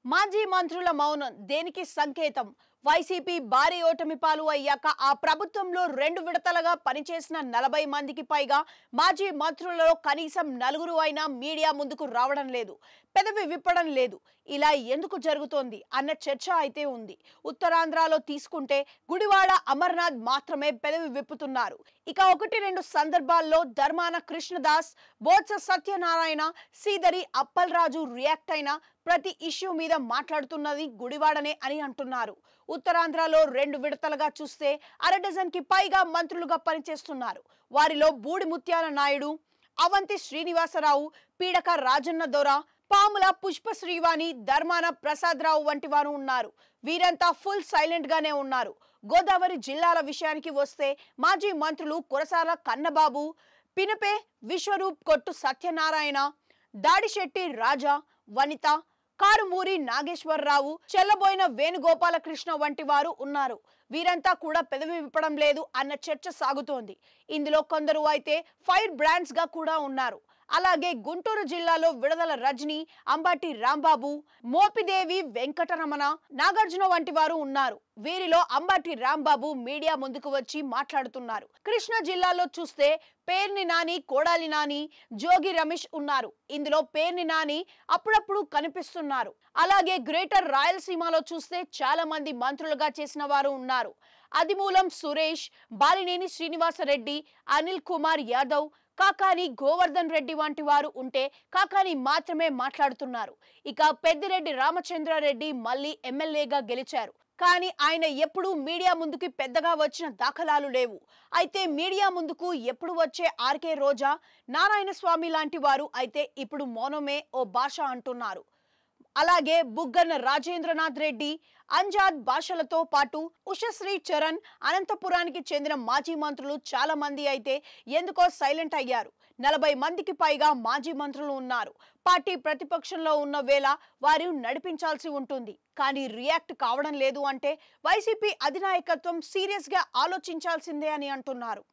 మాజీ మంత్రుల మౌనం దేనికి సంకేతం? వైసీపీ భారీ ఓటమి పాలు అయ్యాక ఆ ప్రభుత్వంలో 2 విడతలుగా పనిచేసిన 40 మందికి పైగా మాజీ మంత్రులలో కనీసం 4 అయినా మీడియా ముందుకు రావడం లేదు, పెదవి విప్పడం లేదు. ఇలా ఎందుకు జరుగుతోంది అన్న చర్చ అయితే ఉంది. ఉత్తరాంధ్రలో తీసుకుంటే గుడివాడ అమర్నాథ్ మాత్రమే పెదవి విప్పుతున్నారు. ఇక 1-2 సందర్భాల్లో ధర్మాన కృష్ణదాస్, బొత్స సత్యనారాయణ, సీదరి అప్పల్రాజు రియాక్ట్ అయిన ప్రతి ఇష్యూ మీద మాట్లాడుతున్నది గుడివాడనే అని అంటున్నారు. ఉత్తరాంధ్రలో 2 విడతలుగా చూస్తే అర డజన్కి పైగా మంత్రులుగా పనిచేస్తున్నారు. వారిలో బూడి ముత్యాల నాయుడు, అవంతి శ్రీనివాసరావు, పీడక రాజన్న దొర, పాముల పుష్ప శ్రీవాణి, ధర్మాన ప్రసాదరావు వంటి వారు ఉన్నారు. వీరంతా ఫుల్ సైలెంట్ గానే ఉన్నారు. గోదావరి జిల్లాల విషయానికి వస్తే మాజీ మంత్రులు కురసాల కన్నబాబు, పినపే విశ్వరూప్, కొట్టు సత్యనారాయణ, దాడిశెట్టి రాజా, వనిత, కారుమూరి నాగేశ్వరరావు, చెల్లబోయిన వేణుగోపాలకృష్ణ వంటి వారు ఉన్నారు. వీరంతా కూడా పెదవి విప్పడం లేదు అన్న చర్చ సాగుతోంది. ఇందులో కొందరు అయితే ఫైర్ బ్రాండ్స్ గా కూడా ఉన్నారు. అలాగే గుంటూరు జిల్లాలో విడుదల రజని, అంబటి రాంబాబు, మోపిదేవి వెంకటరమణ, నాగార్జున వంటి వారు ఉన్నారు. వీరిలో అంబటి రాంబాబు మీడియా ముందుకు వచ్చి మాట్లాడుతున్నారు. కృష్ణా జిల్లాలో చూస్తే పేర్ని నాని, కోడాలి నాని, జోగి రమేష్ ఉన్నారు. ఇందులో పేర్ని నాని అప్పుడప్పుడు కనిపిస్తున్నారు. అలాగే గ్రేటర్ రాయలసీమలో చూస్తే చాలా మంది మంత్రులుగా చేసిన వారు ఉన్నారు. అదిమూలం సురేష్, బాలినేని శ్రీనివాసరెడ్డి, అనిల్ కుమార్ యాదవ్, కాకాని గోవర్ధన్ రెడ్డి వంటి వారు ఉంటే కాకాని మాత్రమే మాట్లాడుతున్నారు. ఇక పెద్దిరెడ్డి రామచంద్రారెడ్డి మళ్ళీ ఎమ్మెల్యేగా గెలిచారు. కానీ ఆయన ఎప్పుడూ మీడియా ముందుకి పెద్దగా వచ్చిన దాఖలాలు లేవు. అయితే మీడియా ముందుకు ఎప్పుడు వచ్చే ఆర్కే రోజా, నారాయణ స్వామి లాంటి వారు అయితే ఇప్పుడు మౌనమే ఓ భాష అంటున్నారు. అలాగే బుగ్గన రాజేంద్రనాథ్ రెడ్డి, అంజాద్ భాషలతో పాటు ఉషశ్రీ చరణ్, అనంతపురానికి చెందిన మాజీ మంత్రులు చాలా మంది అయితే ఎందుకో సైలెంట్ అయ్యారు. 40 మందికి పైగా మాజీ మంత్రులు ఉన్నారు. పార్టీ ప్రతిపక్షంలో ఉన్న వేళ వారు నడిపించాల్సి ఉంటుంది. కానీ రియాక్ట్ కావడం లేదు అంటే వైసీపీ అధినాయకత్వం సీరియస్ గా ఆలోచించాల్సిందే అని అంటున్నారు.